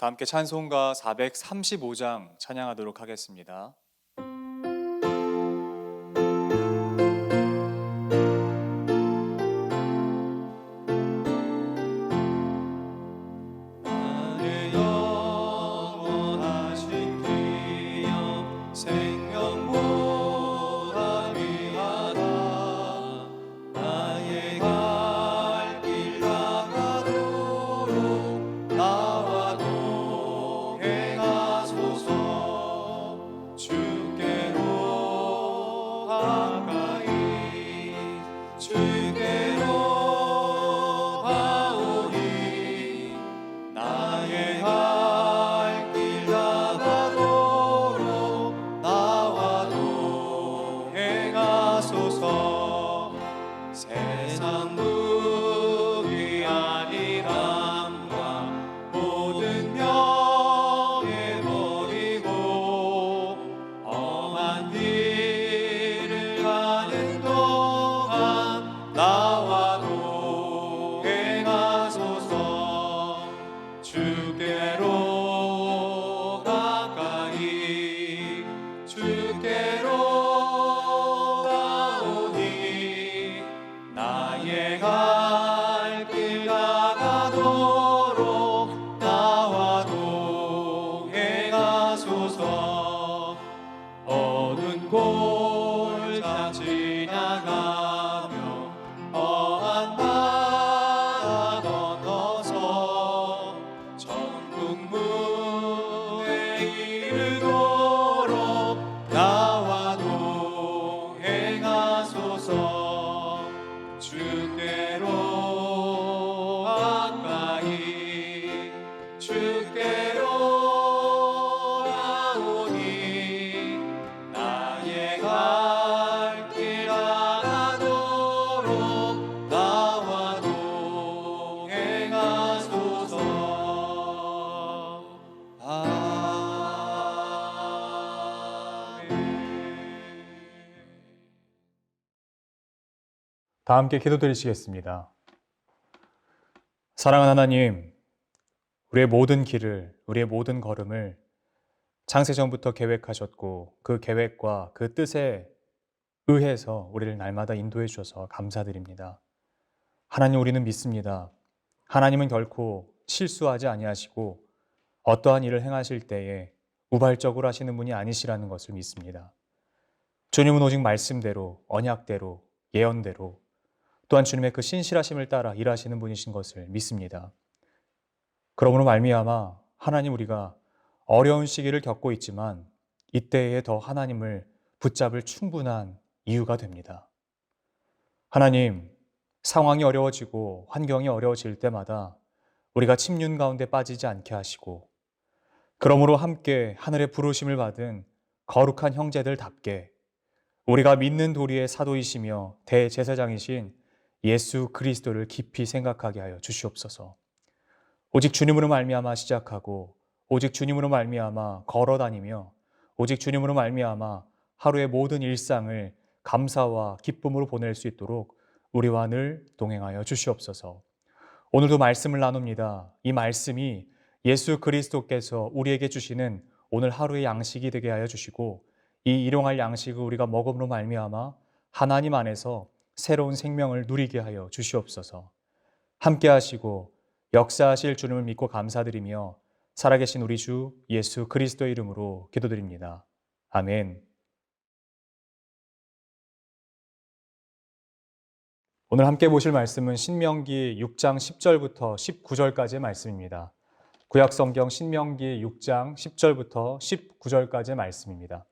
다 함께 찬송가 435장 찬양하도록 하겠습니다. 나의 영원하신 기업 생명보다 귀하다. 나의 갈 길 다가도록 나와 동행하소서. 주께로 가까이 주께로 가오니 나의 갈 길 다가도록 나와 동행하소서. 세상 무기 아니함과 모든 명예 버리고 험한 길을 가는 동안 나와 동행하소서. 주께로 가까이 주께로 가오니 나의 갈 길 다가도록 나와 동행하소서. 어두운 골짜 지나가며 험한 바다 건너서 천국 문에 이르도록 나와 동행하소서. 주께로 가까이 주께로 가오니 나의 갈 길 다가도록 나와 동행하소서. 다 함께 기도드리시겠습니다. 사랑하는 하나님, 우리의 모든 길을, 우리의 모든 걸음을 창세전부터 계획하셨고 그 계획과 그 뜻에 의해서 우리를 날마다 인도해 주셔서 감사드립니다. 하나님, 우리는 믿습니다. 하나님은 결코 실수하지 아니하시고 어떠한 일을 행하실 때에 우발적으로 하시는 분이 아니시라는 것을 믿습니다. 주님은 오직 말씀대로, 언약대로, 예언대로 또한 주님의 그 신실하심을 따라 일하시는 분이신 것을 믿습니다. 그러므로 말미암아 하나님, 우리가 어려운 시기를 겪고 있지만 이때에 더 하나님을 붙잡을 충분한 이유가 됩니다. 하나님, 상황이 어려워지고 환경이 어려워질 때마다 우리가 침륜 가운데 빠지지 않게 하시고, 그러므로 함께 하늘의 부르심을 받은 거룩한 형제들답게 우리가 믿는 도리의 사도이시며 대제사장이신 예수 그리스도를 깊이 생각하게 하여 주시옵소서. 오직 주님으로 말미암아 시작하고 오직 주님으로 말미암아 걸어다니며 오직 주님으로 말미암아 하루의 모든 일상을 감사와 기쁨으로 보낼 수 있도록 우리와 늘 동행하여 주시옵소서. 오늘도 말씀을 나눕니다. 이 말씀이 예수 그리스도께서 우리에게 주시는 오늘 하루의 양식이 되게 하여 주시고, 이 일용할 양식을 우리가 먹음으로 말미암아 하나님 안에서 새로운 생명을 누리게 하여 주시옵소서. 함께 하시고 역사하실 주님을 믿고 감사드리며 살아계신 우리 주 예수 그리스도의 이름으로 기도드립니다. 아멘. 오늘 함께 보실 말씀은 신명기 6장 10절부터 19절까지의 말씀입니다. 구약성경 신명기 6장 10절부터 19절까지의 말씀입니다.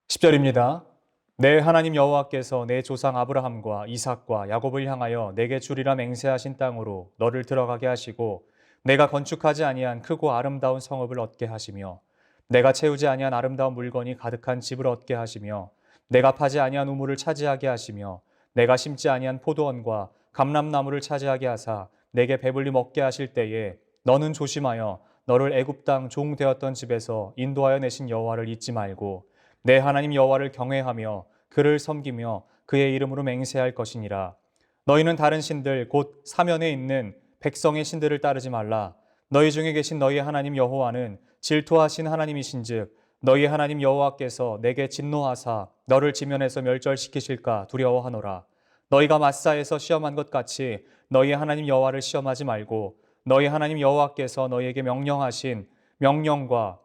10절입니다. 내 하나님 여호와께서 내 조상 아브라함과 이삭과 야곱을 향하여 내게 주리라 맹세하신 땅으로 너를 들어가게 하시고, 내가 건축하지 아니한 크고 아름다운 성읍을 얻게 하시며, 내가 채우지 아니한 아름다운 물건이 가득한 집을 얻게 하시며, 내가 파지 아니한 우물을 차지하게 하시며, 내가 심지 아니한 포도원과 감람나무를 차지하게 하사 내게 배불리 먹게 하실 때에 너는 조심하여 너를 애굽 땅 종 되었던 집에서 인도하여 내신 여호와를 잊지 말고 내 하나님 여호와를 경외하며 그를 섬기며 그의 이름으로 맹세할 것이니라. 너희는 다른 신들 곧 사면에 있는 백성의 신들을 따르지 말라. 너희 중에 계신 너희 하나님 여호와는 질투하신 하나님이신즉 너희 하나님 여호와께서 내게 진노하사 너를 지면에서 멸절시키실까 두려워하노라. 너희가 마사에서 시험한 것 같이 너희 하나님 여호와를 시험하지 말고 너희 하나님 여호와께서 너희에게 명령하신 명령과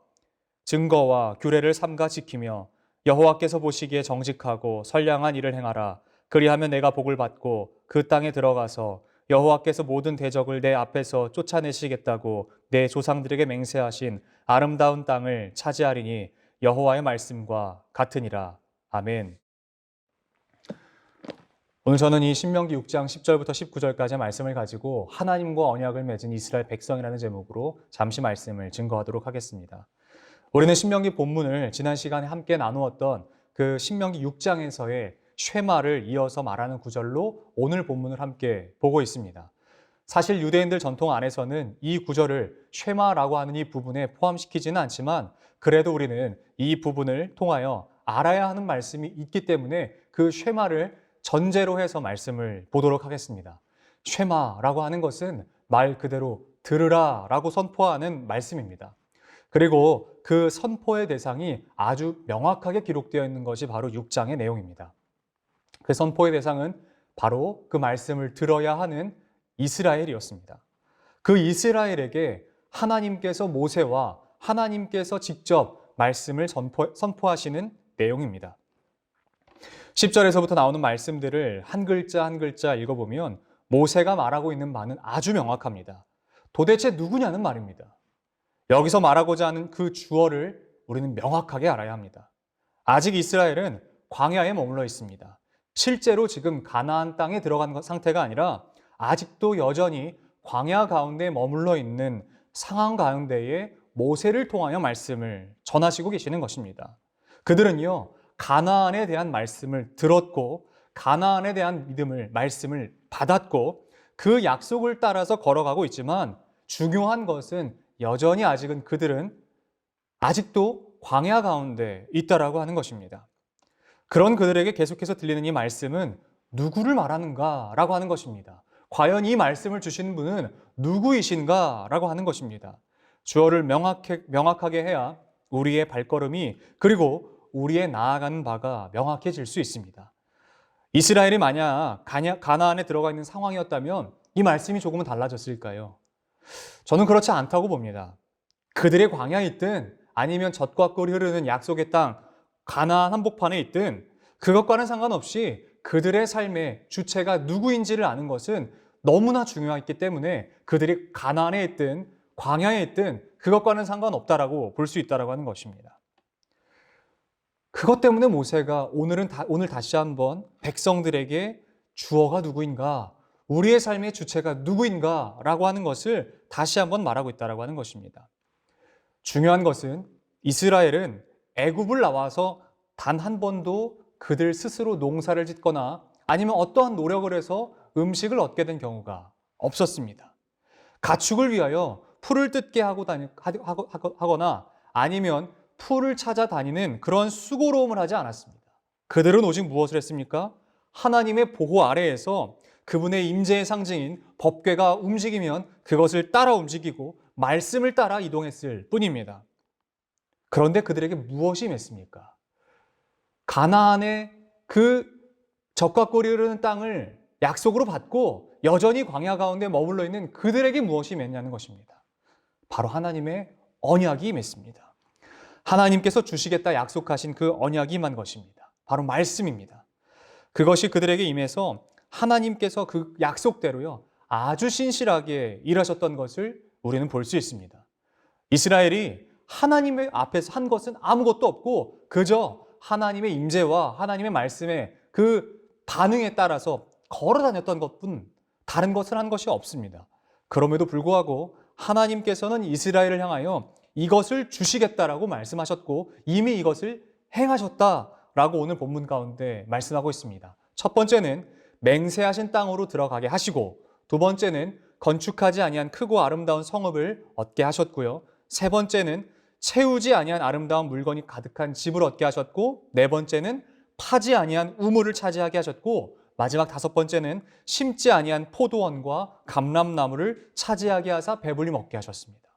증거와 규례를 삼가 지키며 여호와께서 보시기에 정직하고 선량한 일을 행하라. 그리하면 내가 복을 받고 그 땅에 들어가서 여호와께서 모든 대적을 내 앞에서 쫓아내시겠다고 내 조상들에게 맹세하신 아름다운 땅을 차지하리니 여호와의 말씀과 같으니라. 아멘. 오늘 저는 이 신명기 6장 10절부터 19절까지의 말씀을 가지고 하나님과 언약을 맺은 이스라엘 백성이라는 제목으로 잠시 말씀을 증거하도록 하겠습니다. 우리는 신명기 본문을 지난 시간에 함께 나누었던 그 신명기 6장에서의 쉐마를 이어서 말하는 구절로 오늘 본문을 함께 보고 있습니다. 사실 유대인들 전통 안에서는 이 구절을 쉐마라고 하는 이 부분에 포함시키지는 않지만 그래도 우리는 이 부분을 통하여 알아야 하는 말씀이 있기 때문에 그 쉐마를 전제로 해서 말씀을 보도록 하겠습니다. 쉐마라고 하는 것은 말 그대로 들으라라고 선포하는 말씀입니다. 그리고 그 선포의 대상이 아주 명확하게 기록되어 있는 것이 바로 6장의 내용입니다. 그 선포의 대상은 바로 그 말씀을 들어야 하는 이스라엘이었습니다. 그 이스라엘에게 하나님께서 모세와 하나님께서 직접 말씀을 선포하시는 내용입니다. 10절에서부터 나오는 말씀들을 한 글자 한 글자 읽어보면 모세가 말하고 있는 바는 아주 명확합니다. 도대체 누구냐는 말입니다. 여기서 말하고자 하는 그 주어를 우리는 명확하게 알아야 합니다. 아직 이스라엘은 광야에 머물러 있습니다. 실제로 지금 가나안 땅에 들어간 상태가 아니라 아직도 여전히 광야 가운데 머물러 있는 상황 가운데에 모세를 통하여 말씀을 전하시고 계시는 것입니다. 그들은요, 가나안에 대한 말씀을 들었고 가나안에 대한 말씀을 받았고 그 약속을 따라서 걸어가고 있지만 중요한 것은 여전히 아직은 그들은 아직도 광야 가운데 있다라고 하는 것입니다. 그런 그들에게 계속해서 들리는 이 말씀은 누구를 말하는가라고 하는 것입니다. 과연 이 말씀을 주시는 분은 누구이신가라고 하는 것입니다. 주어를 명확하게 해야 우리의 발걸음이 그리고 우리의 나아가는 바가 명확해질 수 있습니다. 이스라엘이 만약 가나안에 들어가 있는 상황이었다면 이 말씀이 조금은 달라졌을까요? 저는 그렇지 않다고 봅니다. 그들의 광야에 있든 아니면 젖과 꿀이 흐르는 약속의 땅 가나안 한복판에 있든 그것과는 상관없이 그들의 삶의 주체가 누구인지를 아는 것은 너무나 중요했기 때문에 그들이 가나안에 있든 광야에 있든 그것과는 상관없다라고 볼 수 있다라고 하는 것입니다. 그것 때문에 모세가 오늘 다시 한번 백성들에게 주어가 누구인가, 우리의 삶의 주체가 누구인가라고 하는 것을 다시 한번 말하고 있다라고 하는 것입니다. 중요한 것은 이스라엘은 애굽을 나와서 단 한 번도 그들 스스로 농사를 짓거나 아니면 어떠한 노력을 해서 음식을 얻게 된 경우가 없었습니다. 가축을 위하여 풀을 뜯게 하거나 아니면 풀을 찾아다니는 그런 수고로움을 하지 않았습니다. 그들은 오직 무엇을 했습니까? 하나님의 보호 아래에서 그분의 임재의 상징인 법궤가 움직이면 그것을 따라 움직이고 말씀을 따라 이동했을 뿐입니다. 그런데 그들에게 무엇이 임했습니까? 가나안의 그 젖과 꿀이 흐르는 땅을 약속으로 받고 여전히 광야 가운데 머물러 있는 그들에게 무엇이 임했냐는 것입니다. 바로 하나님의 언약이 임했습니다. 하나님께서 주시겠다 약속하신 그 언약이 임한 것입니다. 바로 말씀입니다. 그것이 그들에게 임해서 하나님께서 그 약속대로요 아주 신실하게 일하셨던 것을 우리는 볼 수 있습니다. 이스라엘이 하나님의 앞에서 한 것은 아무것도 없고 그저 하나님의 임재와 하나님의 말씀의 그 반응에 따라서 걸어 다녔던 것뿐 다른 것을 한 것이 없습니다. 그럼에도 불구하고 하나님께서는 이스라엘을 향하여 이것을 주시겠다라고 말씀하셨고 이미 이것을 행하셨다라고 오늘 본문 가운데 말씀하고 있습니다. 첫 번째는 맹세하신 땅으로 들어가게 하시고 두 번째는 건축하지 아니한 크고 아름다운 성읍을 얻게 하셨고요. 세 번째는 채우지 아니한 아름다운 물건이 가득한 집을 얻게 하셨고 네 번째는 파지 아니한 우물을 차지하게 하셨고 마지막 다섯 번째는 심지 아니한 포도원과 감람나무를 차지하게 하사 배불리 먹게 하셨습니다.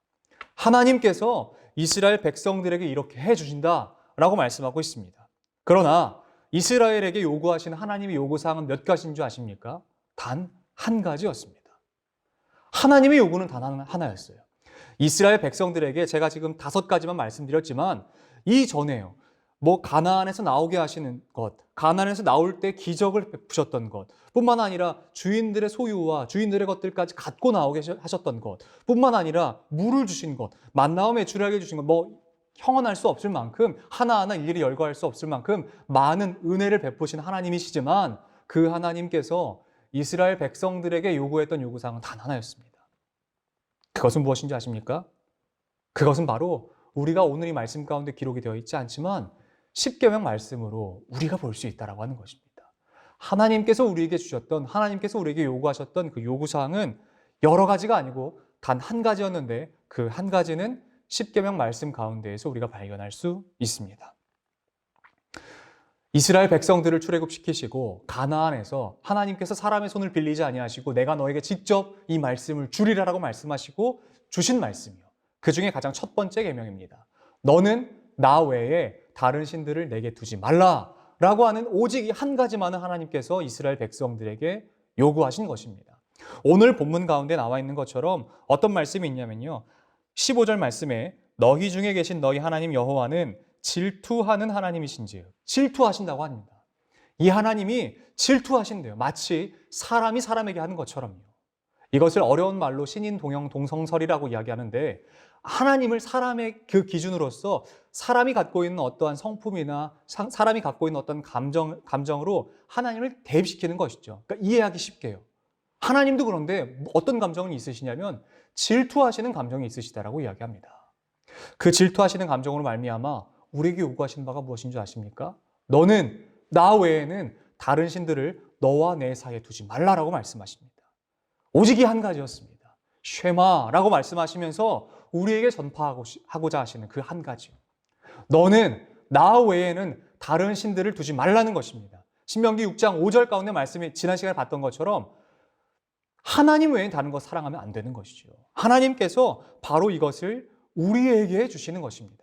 하나님께서 이스라엘 백성들에게 이렇게 해주신다라고 말씀하고 있습니다. 그러나 이스라엘에게 요구하신 하나님의 요구사항은 몇 가지인 줄 아십니까? 단 한 가지였습니다. 하나님의 요구는 단 하나였어요. 이스라엘 백성들에게 제가 지금 다섯 가지만 말씀드렸지만 이전에요. 가나안에서 나오게 하시는 것, 가나안에서 나올 때 기적을 베푸셨던 것, 뿐만 아니라 주인들의 소유와 주인들의 것들까지 갖고 나오게 하셨던 것, 뿐만 아니라 물을 주신 것, 만나와 매출하게 주신 것, 형언할 수 없을 만큼 하나하나 일일이 열거할 수 없을 만큼 많은 은혜를 베푸신 하나님이시지만 그 하나님께서 이스라엘 백성들에게 요구했던 요구사항은 단 하나였습니다. 그것은 무엇인지 아십니까? 그것은 바로 우리가 오늘 이 말씀 가운데 기록이 되어 있지 않지만 십계명 말씀으로 우리가 볼 수 있다라고 하는 것입니다. 하나님께서 우리에게 주셨던, 하나님께서 우리에게 요구하셨던 그 요구사항은 여러 가지가 아니고 단 한 가지였는데 그 한 가지는 십계명 말씀 가운데에서 우리가 발견할 수 있습니다. 이스라엘 백성들을 출애굽시키시고 가나안에서 하나님께서 사람의 손을 빌리지 아니하시고 내가 너에게 직접 이 말씀을 주리라라고 말씀하시고 주신 말씀이요. 그 중에 가장 첫 번째 계명입니다. 너는 나 외에 다른 신들을 내게 두지 말라라고 하는 오직 이 한 가지만은 하나님께서 이스라엘 백성들에게 요구하신 것입니다. 오늘 본문 가운데 나와 있는 것처럼 어떤 말씀이 있냐면요. 15절 말씀에 너희 중에 계신 너희 하나님 여호와는 질투하는 하나님이신지요. 질투하신다고 합니다. 이 하나님이 질투하신대요. 마치 사람이 사람에게 하는 것처럼요. 이것을 어려운 말로 신인 동형 동성설이라고 이야기하는데 하나님을 사람의 그 기준으로서 사람이 갖고 있는 어떠한 성품이나 사람이 갖고 있는 어떤 감정으로 하나님을 대입시키는 것이죠. 그러니까 이해하기 쉽게요. 하나님도 그런데 어떤 감정이 있으시냐면 질투하시는 감정이 있으시다라고 이야기합니다. 그 질투하시는 감정으로 말미암아 우리에게 요구하시는 바가 무엇인 줄 아십니까? 너는 나 외에는 다른 신들을 너와 내 사이에 두지 말라라고 말씀하십니다. 오직 이 한 가지였습니다. 쉐마라고 말씀하시면서 우리에게 전파하고자 하시는 그 한 가지요. 너는 나 외에는 다른 신들을 두지 말라는 것입니다. 신명기 6장 5절 가운데 말씀이 지난 시간에 봤던 것처럼 하나님 외에는 다른 것 사랑하면 안 되는 것이죠. 하나님께서 바로 이것을 우리에게 주시는 것입니다.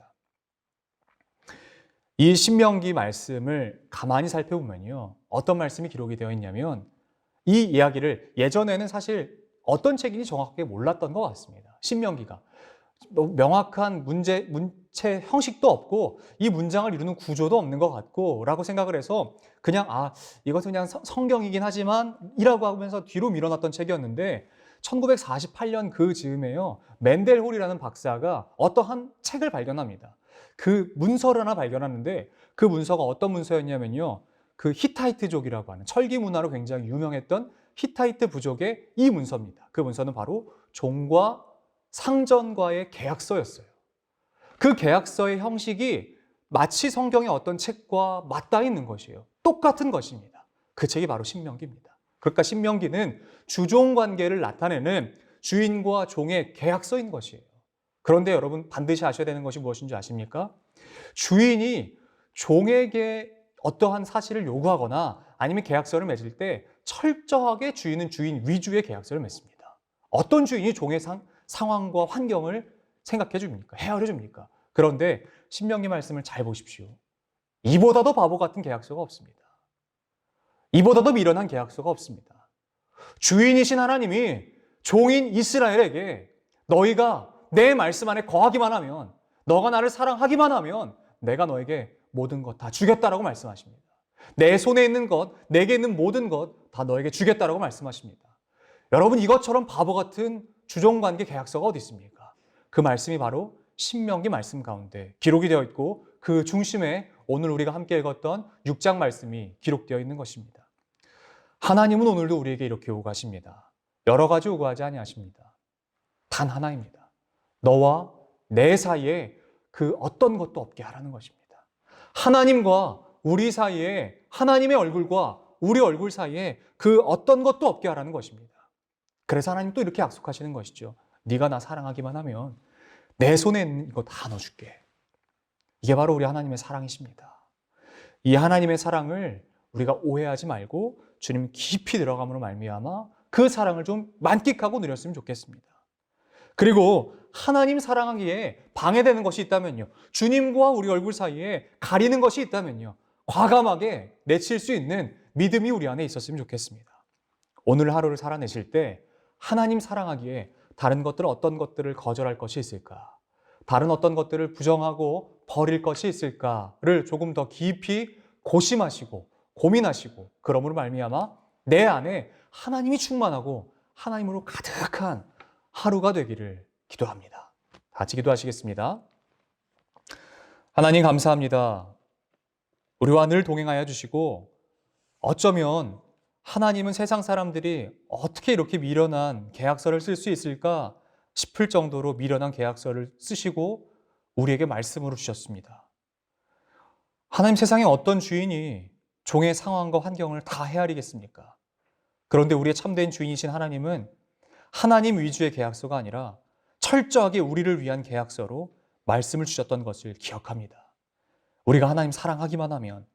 이 신명기 말씀을 가만히 살펴보면요. 어떤 말씀이 기록이 되어 있냐면 이 이야기를 예전에는 사실 어떤 책인지 정확하게 몰랐던 것 같습니다. 신명기가. 명확한 문체 형식도 없고 이 문장을 이루는 구조도 없는 것 같고 라고 생각을 해서 그냥 이것은 그냥 성경이긴 하지만 이라고 하면서 뒤로 밀어놨던 책이었는데 1948년 그 즈음에요. 맨델홀이라는 박사가 어떠한 책을 발견합니다. 그 문서를 하나 발견하는데 그 문서가 어떤 문서였냐면요. 그 히타이트족이라고 하는 철기 문화로 굉장히 유명했던 히타이트 부족의 이 문서입니다. 그 문서는 바로 종과 상전과의 계약서였어요. 그 계약서의 형식이 마치 성경의 어떤 책과 맞닿아 있는 것이에요. 똑같은 것입니다. 그 책이 바로 신명기입니다. 그러니까 신명기는 주종 관계를 나타내는 주인과 종의 계약서인 것이에요. 그런데 여러분 반드시 아셔야 되는 것이 무엇인지 아십니까? 주인이 종에게 어떠한 사실을 요구하거나 아니면 계약서를 맺을 때 철저하게 주인은 주인 위주의 계약서를 맺습니다. 어떤 주인이 종의 상황과 환경을 생각해 줍니까? 헤아려 줍니까? 그런데 신명기 말씀을 잘 보십시오. 이보다도 바보 같은 계약서가 없습니다. 이보다도 미련한 계약서가 없습니다. 주인이신 하나님이 종인 이스라엘에게 너희가 내 말씀 안에 거하기만 하면, 너가 나를 사랑하기만 하면 내가 너에게 모든 것 다 주겠다라고 말씀하십니다. 내 손에 있는 것, 내게 있는 모든 것 다 너에게 주겠다라고 말씀하십니다. 여러분, 이것처럼 바보 같은 주종관계 계약서가 어디 있습니까? 그 말씀이 바로 신명기 말씀 가운데 기록이 되어 있고 그 중심에 오늘 우리가 함께 읽었던 6장 말씀이 기록되어 있는 것입니다. 하나님은 오늘도 우리에게 이렇게 요구하십니다. 여러 가지 요구하지 아니하십니다. 단 하나입니다. 너와 내 사이에 그 어떤 것도 없게 하라는 것입니다. 하나님과 우리 사이에, 하나님의 얼굴과 우리 얼굴 사이에 그 어떤 것도 없게 하라는 것입니다. 그래서 하나님 또 이렇게 약속하시는 것이죠. 네가 나 사랑하기만 하면 내 손에 있는 이거 다 넣어줄게. 이게 바로 우리 하나님의 사랑이십니다. 이 하나님의 사랑을 우리가 오해하지 말고 주님 깊이 들어감으로 말미암아 그 사랑을 좀 만끽하고 누렸으면 좋겠습니다. 그리고 하나님 사랑하기에 방해되는 것이 있다면요, 주님과 우리 얼굴 사이에 가리는 것이 있다면요, 과감하게 내칠 수 있는 믿음이 우리 안에 있었으면 좋겠습니다. 오늘 하루를 살아내실 때 하나님 사랑하기에 다른 것들, 어떤 것들을 거절할 것이 있을까? 다른 어떤 것들을 부정하고 버릴 것이 있을까를 조금 더 깊이 고심하시고 고민하시고, 그러므로 말미암아 내 안에 하나님이 충만하고 하나님으로 가득한 하루가 되기를 기도합니다. 같이 기도하시겠습니다. 하나님 감사합니다. 우리와 늘 동행하여 주시고, 어쩌면 하나님은 세상 사람들이 어떻게 이렇게 미련한 계약서를 쓸 수 있을까 싶을 정도로 미련한 계약서를 쓰시고 우리에게 말씀으로 주셨습니다. 하나님, 세상에 어떤 주인이 종의 상황과 환경을 다 헤아리겠습니까? 그런데 우리의 참된 주인이신 하나님은 하나님 위주의 계약서가 아니라 철저하게 우리를 위한 계약서로 말씀을 주셨던 것을 기억합니다. 우리가 하나님 사랑하기만 하면,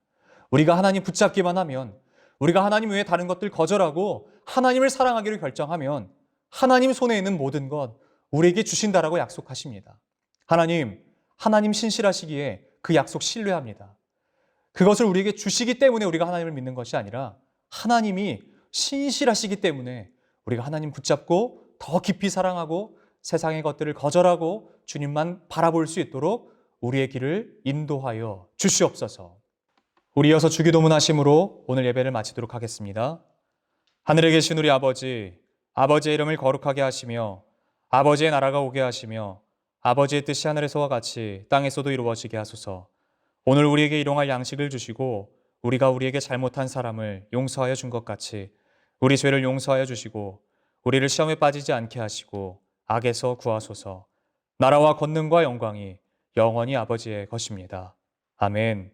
우리가 하나님 붙잡기만 하면, 우리가 하나님 외에 다른 것들 거절하고 하나님을 사랑하기로 결정하면 하나님 손에 있는 모든 것 우리에게 주신다라고 약속하십니다. 하나님 신실하시기에 그 약속 신뢰합니다. 그것을 우리에게 주시기 때문에 우리가 하나님을 믿는 것이 아니라 하나님이 신실하시기 때문에 우리가 하나님 붙잡고 더 깊이 사랑하고 세상의 것들을 거절하고 주님만 바라볼 수 있도록 우리의 길을 인도하여 주시옵소서. 우리 이어서 주기도문 하심으로 오늘 예배를 마치도록 하겠습니다. 하늘에 계신 우리 아버지, 아버지의 이름을 거룩하게 하시며 아버지의 나라가 오게 하시며 아버지의 뜻이 하늘에서와 같이 땅에서도 이루어지게 하소서. 오늘 우리에게 일용할 양식을 주시고 우리가 우리에게 잘못한 사람을 용서하여 준 것 같이 우리 죄를 용서하여 주시고 우리를 시험에 빠지지 않게 하시고 악에서 구하소서. 나라와 권능과 영광이 영원히 아버지의 것입니다. 아멘.